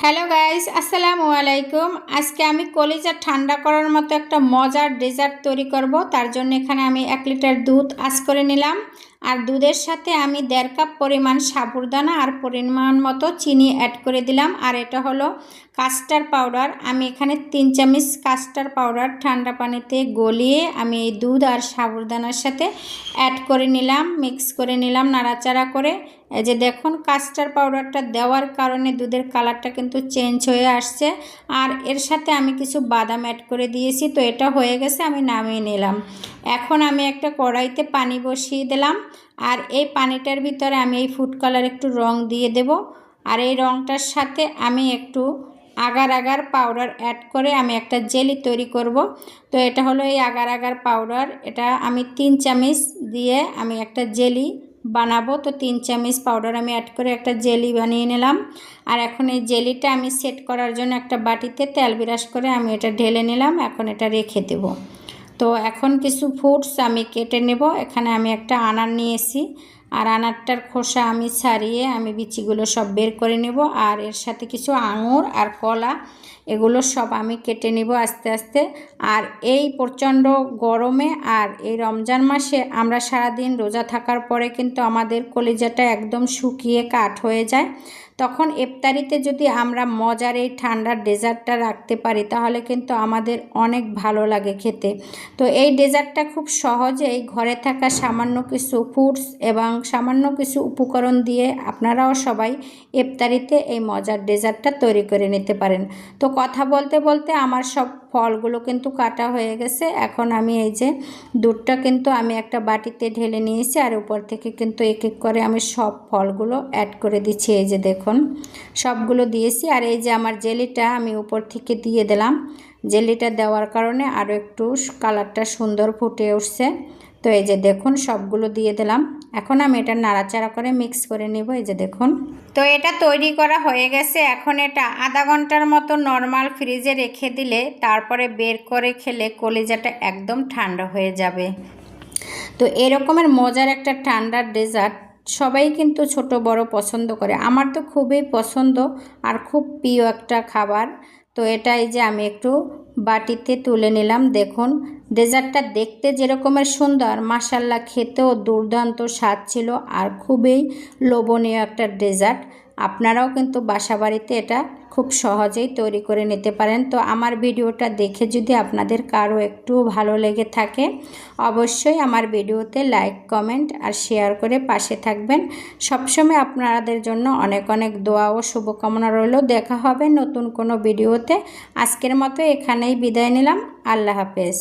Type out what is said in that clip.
Hello guys, আসসালামু আলাইকুম। আজকে আমি কলিজা ঠান্ডা করার মতো একটা মজার ডেজার্ট তৈরি করব। তার জন্য এখানে আমি 1 লিটার দুধ আঁচ করে নিলাম, আর দুধের সাথে আমি 1.5 কাপ পরিমাণ সাবুদানা আর পরিমাণ মতো চিনি অ্যাড করে দিলাম। আর এটা হলো কাস্টার্ড পাউডার। আমি এখানে 3 চামচ কাস্টার্ড পাউডার ঠান্ডা পানিতে গলিয়ে আমি এই দুধ আর সাবুদানার সাথে অ্যাড করে নিলাম, মিক্স করে নিলাম নাড়াচাড়া করে। এই যে দেখুন, কাস্টার্ড পাউডারটা দেওয়ার কারণে দুধের কালারটা কিন্তু চেঞ্জ হয়ে আসছে। আর এর সাথে আমি কিছু বাদাম অ্যাড করে দিয়েছি। তো এটা হয়ে গেছে, আমি নামিয়ে নিলাম। এখন আমি একটা কড়াইতে পানি বসিয়ে দিলাম, আর এই পানিটার ভিতরে আমি এই ফুড কালার একটু রং দিয়ে দেব। আর এই রংটার সাথে আমি একটু আগার আগার পাউডার অ্যাড করে আমি একটা জেলি তৈরি করব। তো এটা হলো এই আগার আগার পাউডার। এটা আমি 3 চামচ দিয়ে আমি একটা জেলি বানাবো। তো 3 চামচ পাউডার আমি অ্যাড করে একটা জেলি বানিয়ে নিলাম। আর এখন এই জেলিটা আমি সেট করার জন্য একটা বাটিতে তেল ব্রাশ করে আমি এটা ঢেলে নিলাম। এখন এটা রেখে দেব। তো এখন কিছু ফ্রুটস আমি কেটে নেব। এখানে আমি একটা আনার নিয়েছি, আর আনারটার খোসা আমি ছাড়িয়ে আমি বিচিগুলো সব বের করে নেব। আর এর সাথে কিছু আঙুর আর কলা, এগুলো সব আমি কেটে নেব আস্তে আস্তে। আর এই প্রচণ্ড গরমে আর এই রমজান মাসে আমরা সারাদিন রোজা থাকার পরে কিন্তু আমাদের কলিজাটা একদম শুকিয়ে কাঠ হয়ে যায়। তখন ইফতারিতে যদি আমরা মজার এই ঠান্ডার ডেজার্টটা রাখতে পারি তাহলে কিন্তু আমাদের অনেক ভালো লাগে খেতে। তো এই ডেজার্টটা খুব সহজেই ঘরে থাকা সামান্য কিছু ফ্রুটস এবং সামান্য কিছু উপকরণ দিয়ে আপনারাও সবাই ইফতারিতে এই মজার ডেজার্টটা তৈরি করে নিতে পারেন। তো কথা বলতে বলতে আমার সব ফলগুলো কিন্তু কাটা হয়ে গেছে। এখন আমি এই যে দুধটা কিন্তু আমি একটা বাটিতে ঢেলে নিয়েছি, আর উপর থেকে কিন্তু এক এক করে আমি সব ফলগুলো অ্যাড করে দিচ্ছি। এই যে দেখুন, সবগুলো দিয়েছি। আর এই যে আমার জেলিটা আমি উপর থেকে দিয়ে দিলাম। জেলিটা দেওয়ার কারণে আরও একটু কালারটা সুন্দর ফুটে উঠছে। তো এই যে দেখুন, সবগুলো দিয়ে দিলাম। এখন আমি এটা নাড়াচাড়া করে মিক্স করে নেব। এই যে দেখুন, তো এটা তৈরি করা হয়ে গেছে। এখন এটা আধা ঘন্টার মতো নর্মাল ফ্রিজে রেখে দিলে তারপরে বের করে খেলে কলিজাটা একদম ঠান্ডা হয়ে যাবে। তো এরকমের মজার একটা ঠান্ডার ডেজার্ট সবাই কিন্তু ছোট বড় পছন্দ করে। আমার তো খুবই পছন্দ আর খুব প্রিয় একটা খাবার। তো এটাই যে আমি একটু বাটিতে তুলে নিলাম। দেখুন, ডেজার্টটা দেখতে যেরকমের সুন্দর, মাশাল্লাহ খেতেও দুর্দান্ত স্বাদ ছিল আর খুবই লোভনীয় একটা ডেজার্ট। আপনারাও কিন্তু বাসাবাড়িতে এটা খুব সহজেই তৈরি করে নিতে পারেন। তো আমার ভিডিওটা দেখে যদি আপনাদের কারো একটু ভালো লেগে থাকে, অবশ্যই আমার ভিডিওতে লাইক, কমেন্ট আর শেয়ার করে পাশে থাকবেন। সবসময় আপনাদের জন্য অনেক অনেক দোয়া ও শুভকামনা রইল। দেখা হবে নতুন কোনো ভিডিওতে। আজকের মতো এখানেই বিদায় নিলাম। আল্লাহ হাফেজ।